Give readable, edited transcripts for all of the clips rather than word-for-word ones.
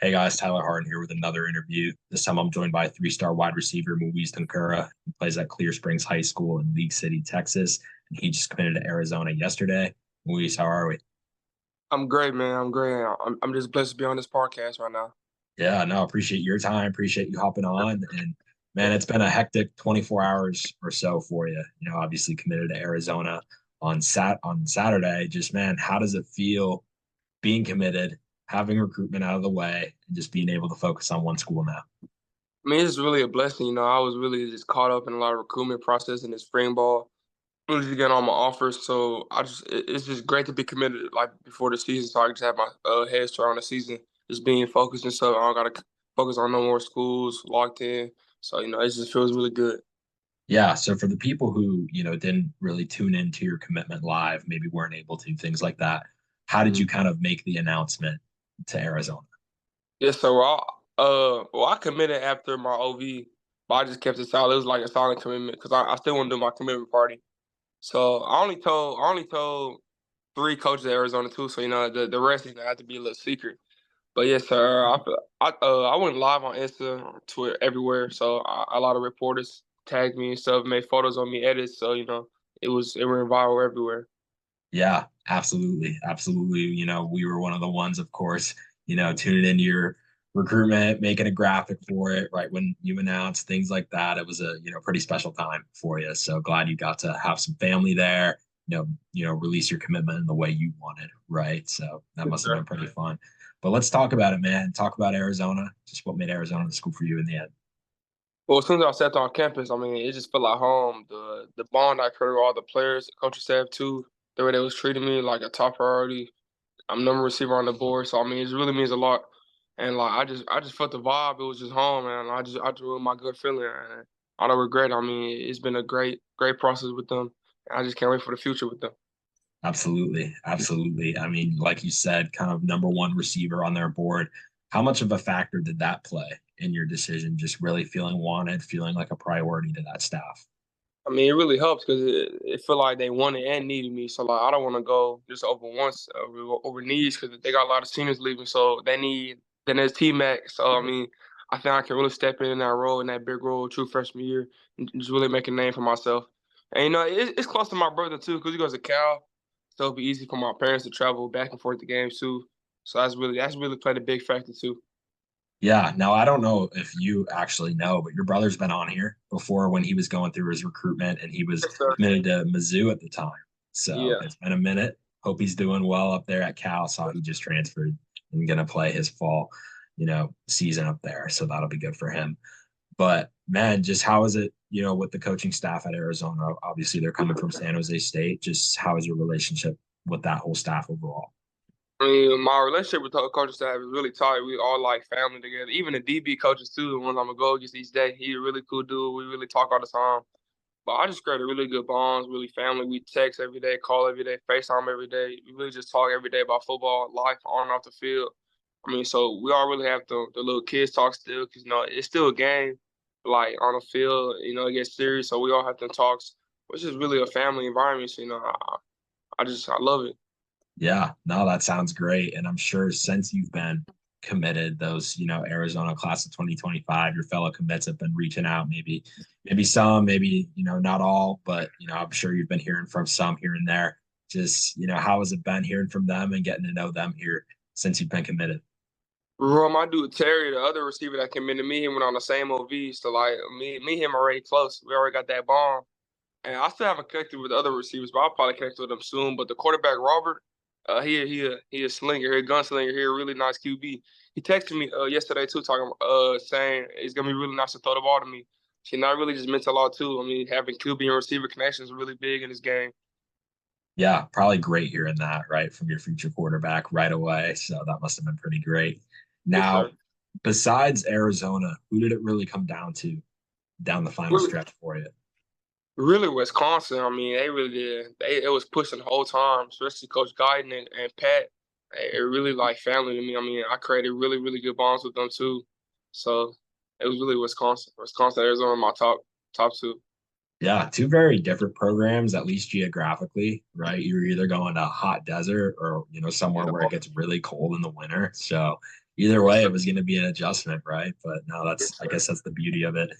Hey guys, Tyler Harden here with another interview. This time I'm joined by three-star wide receiver Muizz Tounkara. He plays at Clear Springs High School in League City, Texas, and he just committed to Arizona yesterday. Muizz, how are we? I'm great, man. I'm great. I'm just blessed to be on this podcast right now. Yeah, no, appreciate your time. Appreciate you hopping on. And man, it's been a hectic 24 hours or so for you. Obviously committed to Arizona on Saturday. Just man, how does it feel being committed, having recruitment out of the way, and just being able to focus on one school now? I mean, it's really a blessing. I was really just caught up in a lot of recruitment process in the spring ball. Really just getting all my offers, so it's just great to be committed like before the season, so I can just have my head start on the season, just being focused and stuff. I don't gotta focus on no more schools locked in. So it just feels really good. Yeah. So for the people who, didn't really tune into your commitment live, maybe weren't able to, things like that, how did Mhm. you kind of make the announcement to Arizona? Yeah, so I committed after my OV, but I just kept it silent. It was like a silent commitment because I still want to do my commitment party. So I only told 3 coaches at Arizona too, so the rest is gonna have to be a little secret. But yes, sir, I went live on Insta, Twitter, everywhere. So a lot of reporters tagged me and stuff, made photos on me, edits. So it went viral everywhere. Yeah, absolutely. Absolutely. We were one of the ones, of course, tuning into your recruitment, making a graphic for it, right when you announced things like that. It was a, pretty special time for you. So glad you got to have some family there, release your commitment in the way you wanted, right? So that Yes, must have been sir. pretty fun. But let's talk about it, man. Talk about Arizona, just what made Arizona the school for you in the end. Well, as soon as I stepped on campus, I mean, it just felt like home. The bond I created with all the players, the coaching staff too, the way they was treating me like a top priority. I'm number receiver on the board, so I mean, it really means a lot. And like I just felt the vibe. It was just home, man. I just with my good feeling, and I don't regret. I mean, it's been a great process with them. I just can't wait for the future with them. Absolutely. Absolutely. I mean, like you said, kind of number one receiver on their board. How much of a factor did that play in your decision? Just really feeling wanted, feeling like a priority to that staff? I mean, it really helps because it feel like they wanted and needed me. So like, I don't want to go just over once over needs because they got a lot of seniors leaving, so they need. Then there's T Mac. So I mean, I think I can really step in that role, in that big role, true freshman year, and just really make a name for myself. And it's close to my brother too because he goes to Cal, so it'll be easy for my parents to travel back and forth to games too. So that's really played a big factor too. Yeah. Now, I don't know if you actually know, but your brother's been on here before when he was going through his recruitment and he was Yes, sir. committed to Mizzou at the time. So Yeah. it's been a minute. Hope he's doing well up there at Cal. Saw he just transferred and going to play his fall, season up there. So that'll be good for him. But man, just how is it, with the coaching staff at Arizona? Obviously, they're coming from San Jose State. Just how is your relationship with that whole staff overall? I mean, my relationship with the coaching staff is really tight. We all like family together. Even the DB coaches too, the ones I'm gonna go against each day. He's a really cool dude. We really talk all the time. But I just created really good bonds, really family. We text every day, call every day, FaceTime every day. We really just talk every day about football, life on and off the field. I mean, so we all really have the little kids talk still, because it's still a game. Like on the field, it gets serious, so we all have to talk, which is really a family environment. So I love it. Yeah, no, that sounds great. And I'm sure since you've been committed, those, Arizona class of 2025, your fellow commits have been reaching out, maybe some, maybe, not all, but, I'm sure you've been hearing from some here and there. Just, how has it been hearing from them and getting to know them here since you've been committed? Bro, my dude Terry, the other receiver that came into me, he went on the same OV. So like me, and him are already close. We already got that bond. And I still haven't connected with the other receivers, but I'll probably connect with them soon. But the quarterback Robert, he a slinger, he a gunslinger, he a really nice QB. He texted me yesterday too, talking saying it's gonna be really nice to throw the ball to me. See, not really just meant a lot too. I mean, having QB and receiver connections is really big in this game. Yeah, probably great hearing that, right, from your future quarterback right away. So that must have been pretty great. Yes, Now, sir. besides Arizona, who did it really come down to down the final Really, stretch for you? really, Wisconsin. I mean, they really did. It was pushing the whole time, especially Coach Guyton and Pat. It really like family to me. I mean, I created really good bonds with them too. So it was really Wisconsin, Arizona, my top two. Yeah, two very different programs, at least geographically, right? You're either going to hot desert or, somewhere Yeah. where it gets really cold in the winter. So, either Yes, way, sir. it was going to be an adjustment, right? But no, Yes, I sir. guess that's the beauty of it.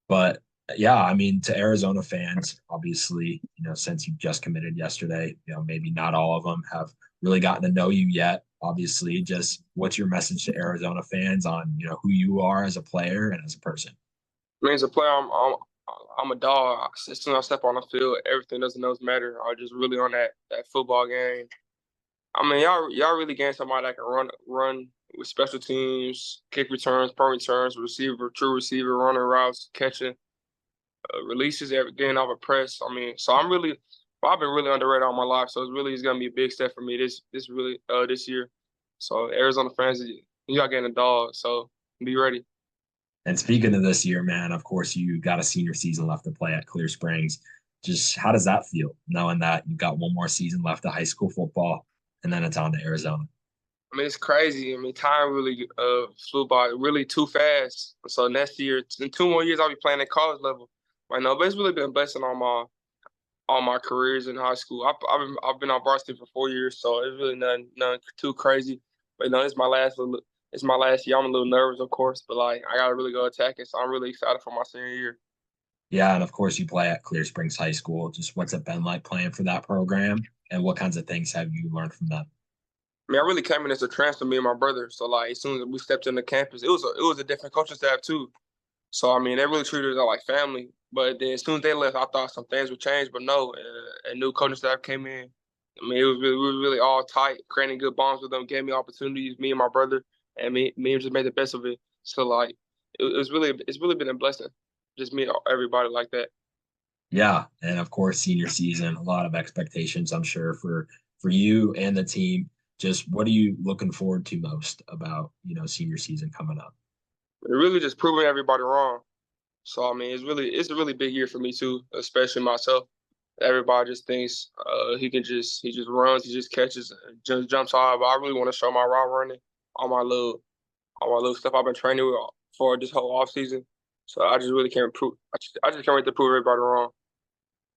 But yeah, I mean, to Arizona fans, obviously, since you just committed yesterday, maybe not all of them have really gotten to know you yet. Obviously, just what's your message to Arizona fans on, who you are as a player and as a person? I mean, as a player, I'm a dog. As soon as I step on the field, everything doesn't matter. I'm just really on that football game. I mean, y'all really getting somebody that can run with special teams, kick returns, punt returns, receiver, true receiver, running routes, catching, releases, getting off a press. I mean, so I've been really underrated all my life. So it's gonna be a big step for me this year. So Arizona fans, you got getting a dog. So be ready. And speaking of this year, man, of course, you got a senior season left to play at Clear Springs. Just how does that feel, knowing that you've got one more season left of high school football and then it's on to Arizona? I mean, it's crazy. I mean, time really flew by really too fast. So next year, in 2 more years, I'll be playing at college level. Right now, but it's really been a blessing on my careers in high school. I've been on varsity for 4 years, so it's really nothing too crazy. But it's my last year. I'm a little nervous, of course, but like I gotta really go attack it. So I'm really excited for my senior year. Yeah, and of course, you play at Clear Springs High School. Just what's it been like playing for that program, and what kinds of things have you learned from them? I mean, I really came in as a transfer, me and my brother. So like as soon as we stepped in the campus, it was a different coaching staff too. So I mean, they really treated us like family. But then as soon as they left, I thought some things would change, but no. A new coaching staff came in. I mean, we were really all tight, creating good bonds with them, gave me opportunities, me and my brother, and me just made the best of it. So like, it's really been a blessing, just meet everybody like that. Yeah, and of course, senior season, a lot of expectations, I'm sure, for you and the team. Just what are you looking forward to most about senior season coming up? It really just proving everybody wrong. So I mean, it's a really big year for me too, especially myself. Everybody just thinks he just runs, he just catches, just jumps high. But I really want to show my route running, all my little all my little stuff I've been training with for this whole off season. So I just really can't prove. I just can't wait to prove everybody wrong.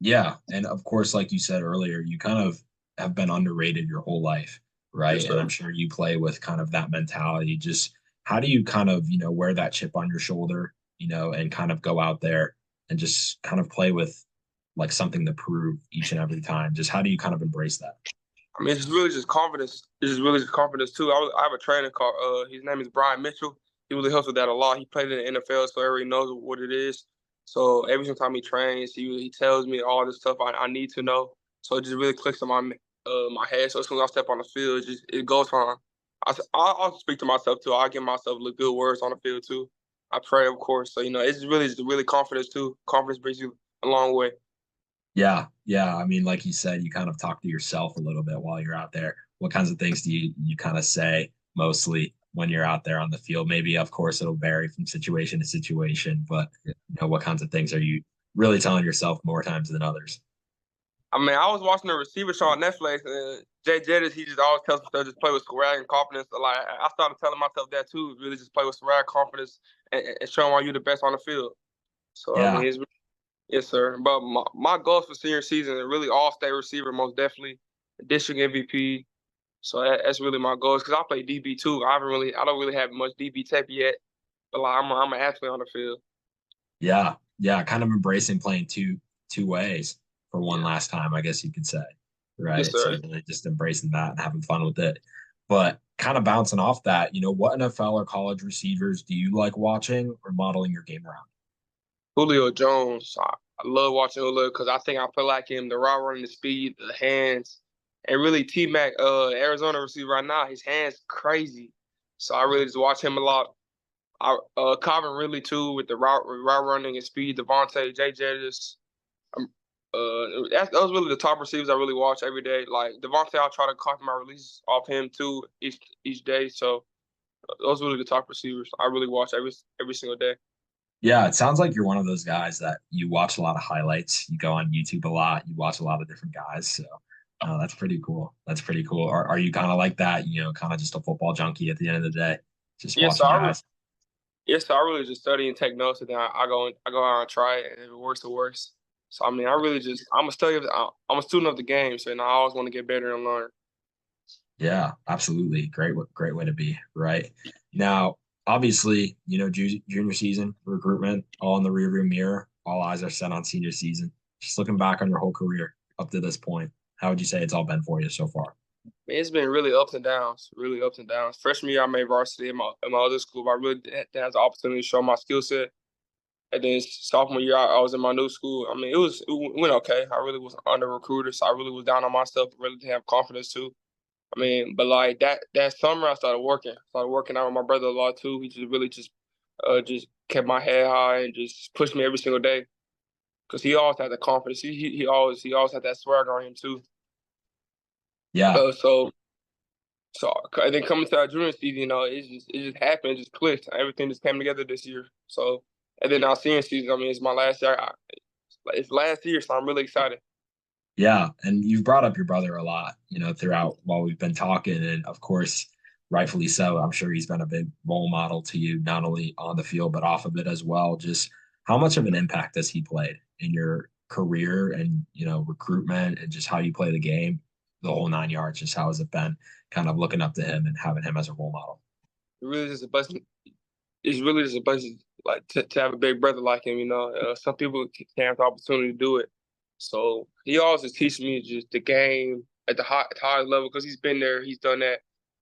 Yeah, and of course, like you said earlier, you kind of have been underrated your whole life, Yes, right? And I'm sir. sure you play with kind of that mentality. Just how do you kind of, wear that chip on your shoulder, and kind of go out there and just kind of play with like something to prove each and every time? Just how do you kind of embrace that? I mean, it's just really just confidence. It's just really just confidence too. I have a trainer called his name is Brian Mitchell. He really helps with that a lot. He played in the NFL, so everybody knows what it is. So every single time he trains, he tells me all this stuff I need to know. So it just really clicks in my head. So as soon as I step on the field, it goes on. I'll speak to myself too. I give myself good words on the field too. I pray, of course. So it's really confidence too. Confidence brings you a long way. Yeah, yeah. I mean, like you said, you kind of talk to yourself a little bit while you're out there. What kinds of things do you kind of say mostly when you're out there on the field? Maybe, of course, it'll vary from situation to situation, but what kinds of things are you really telling yourself more times than others? I mean, I was watching the receiver show on Netflix, and Jay Jettis, he just always tells himself just play with swag and confidence. So, like, I started telling myself that too, really just play with swag, confidence, and showing why you the best on the field. So, I mean, Yeah, yes, sir. But my goals for senior season are really all state receiver, most definitely, district MVP. So that's really my goals because I play DB too. I don't really have much DB tape yet, but like, I'm an athlete on the field. yeah, yeah. Kind of embracing playing two ways for one Yeah. last time, I guess you could say, Yes, right? So sir. really just embracing that and having fun with it. But kind of bouncing off that, what NFL or college receivers do you like watching or modeling your game around? Julio Jones. I love watching Julio because I think I play like him. The route running, the speed, the hands, and really T Mac, Arizona receiver right now. His hands crazy. So I really just watch him a lot. Calvin really too with the route running and speed. Devontae, Jay Jettis. Um, those really the top receivers I really watch every day. Like Devontae, I'll try to copy my releases off him too each day. So those are really the top receivers I really watch every single day. Yeah, it sounds like you're one of those guys that you watch a lot of highlights. You go on YouTube a lot. You watch a lot of different guys. So, that's pretty cool. That's pretty cool. Are you kind of like that? Kind of just a football junkie at the end of the day, just Yes, so watching guys. I really just study and take notes, and then I go out and try it, and if it works, it works. So I mean, I'm a student of the game, so I always want to get better and learn. Yeah, absolutely. Great way to be, right? Now, obviously, junior season recruitment all in the rearview mirror. All eyes are set on senior season. Just looking back on your whole career up to this point, how would you say it's all been for you so far? Man, it's been really ups and downs, really ups and downs. Freshman year, I made varsity in my other school, but I really didn't have the opportunity to show my skill set. And then sophomore year, I was in my new school. I mean, it went okay. I really was under recruited, so I really was down on myself. Really didn't have confidence too. I mean, but like that summer, I started working. Started working out with my brother a lot too. He just really just kept my head high and just pushed me every single day. Cause he always had the confidence. He always had that swagger on him too. Yeah, Uh, so so and then coming to our junior season, it just happened. It just clicked. Everything just came together this year. So and then our senior season. I mean, it's my last year. It's last year, so I'm really excited. yeah. And you've brought up your brother a lot, throughout while we've been talking. And of course, rightfully so. I'm sure he's been a big role model to you, not only on the field, but off of it as well. Just how much of an impact has he played in your career and, recruitment and just how you play the game, the whole 9 yards? Just how has it been kind of looking up to him and having him as a role model? It really just a blessing. It's really just a blessing, like to have a big brother like him. Some people can't have the opportunity to do it. So he always just teaches me just the game at the highest level because he's been there, he's done that.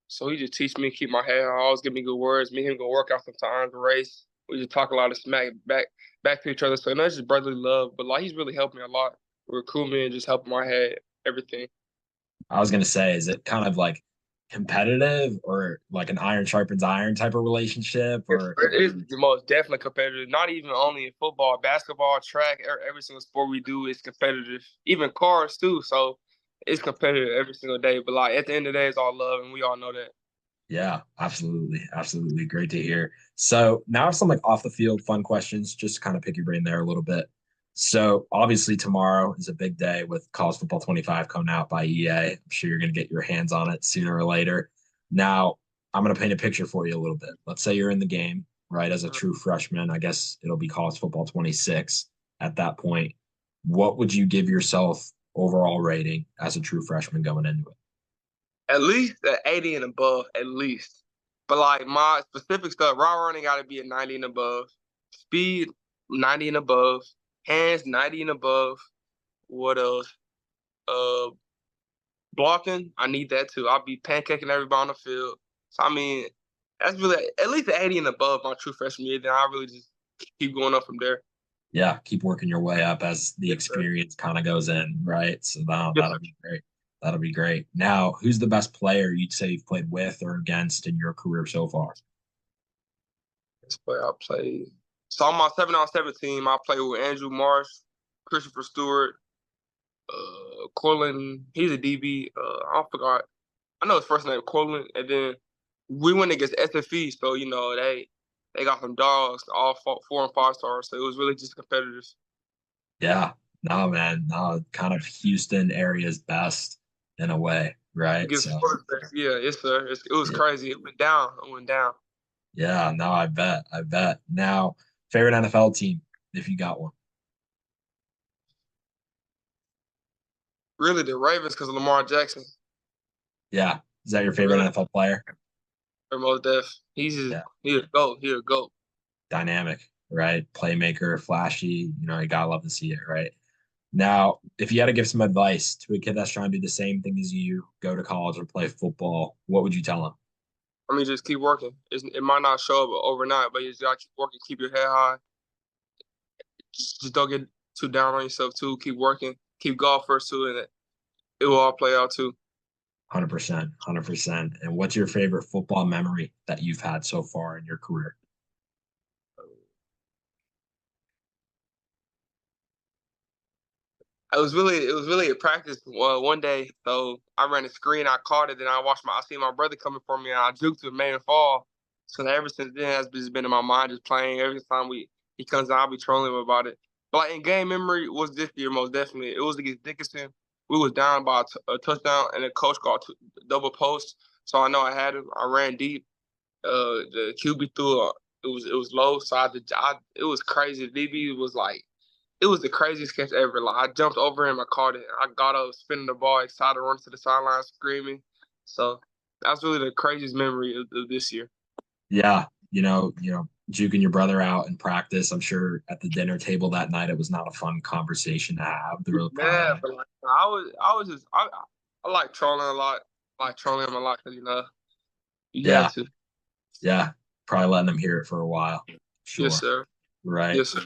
So he just teach me, keep my head high, always give me good words. Me and him go work out sometimes, race. We just talk a lot of smack back to each other. So that's just brotherly love. But like he's really helped me a lot, recruit me and just helping my head, everything. I was gonna say, is it kind of like competitive or like an iron sharpens iron type of relationship or It is the most definitely competitive. Not even only in football, basketball, track, every single sport we do is competitive. Even cars too. So it's competitive every single day. But like at the end of the day, it's all love, and we all know that. yeah, absolutely. Absolutely. Great to hear. So now some like off the field fun questions, just to kind of pick your brain there a little bit. So obviously tomorrow is a big day with College Football 25 coming out by EA. I'm sure you're going to get your hands on it sooner or later. Now, I'm going to paint a picture for you a little bit. Let's say you're in the game, right? As a Mhm. true freshman, I guess it'll be College Football 26 at that point. What would you give yourself overall rating as a true freshman going into it? At least an 80 and above, at least. But like my specific stuff, raw running got to be a 90 and above. Speed, 90 and above. Hands, 90 and above. What else? Uh, Blocking, I need that too. I'll be pancaking everybody on the field. So I mean, that's really at least an 80 and above my true freshman year. Then I really just keep going up from there. Yeah, keep working your way up as the Yes, sir. experience kind of goes in, right? So Yes, that'll sir. be great. That'll be great. Now, who's the best player you'd say you've played with or against in your career so far? That's where I played. So on my 7-on-7 team, I played with Andrew Marsh, Christopher Stewart, Corlin. He's a DB. I forgot. I know his first name, Corlin. And then we went against SFE, so they got some dogs, all 4 and 5 stars. So it was really just competitive. Yeah, no, man, no, kind of Houston area's best in a way, right? Against So, Florida. Yeah, yes, sir. It was yeah, crazy. It went down. It went down. yeah, no, I bet. Now, favorite NFL team, if you got one. Really, the Ravens because of Lamar Jackson. Yeah, is that your favorite Really, NFL player? for most def. Yeah, He a goat. He a goat. dynamic, right? Playmaker, flashy. You gotta love to see it, right? Now, if you had to give some advice to a kid that's trying to do the same thing as you, go to college or play football, what would you tell him? I mean, just keep working. It might not show up overnight, but you just gotta keep working. Keep your head high. Just don't get too down on yourself too. Keep working. Keep golf first too, and it will all play out too. 100%, 100%. And what's your favorite football memory that you've had so far in your career? It was really a practice one day. So I ran a screen, I caught it, then I seen my brother coming for me, and I juked to made him fall. So ever since then, that's just been in my mind, just playing. Every time he comes out, I'll be trolling him about it. But like in game memory was this year most definitely. It was against Dickinson. We was down by a touchdown, and the coach called double post. So I know I had him. I ran deep. The QB threw it was low, so it was crazy. The DB was like it was the craziest catch ever. Like I jumped over him, I caught it. I got up, spinning the ball, excited, running to the sideline, screaming. So that's really the craziest memory of this year. Yeah, juking your brother out in practice. I'm sure at the dinner table that night it was not a fun conversation to have. They were Yeah, probably, but like I like trolling a lot. I like trolling him a lot because you have yeah, to. yeah, probably letting them hear it for a while. Yes, Sure. sir. Right. Yes, sir.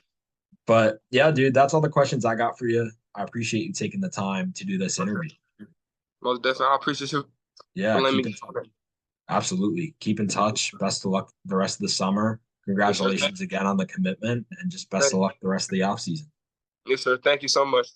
But yeah, dude, that's all the questions I got for you. I appreciate you taking the time to do this interview. Most definitely. I appreciate you for Yeah, letting keep me. in touch. Absolutely. Keep in touch. Best of luck the rest of the summer. Yes, sir. Congratulations again on the commitment and just best Thank, of luck the rest of the offseason. yes, sir. Thank you so much.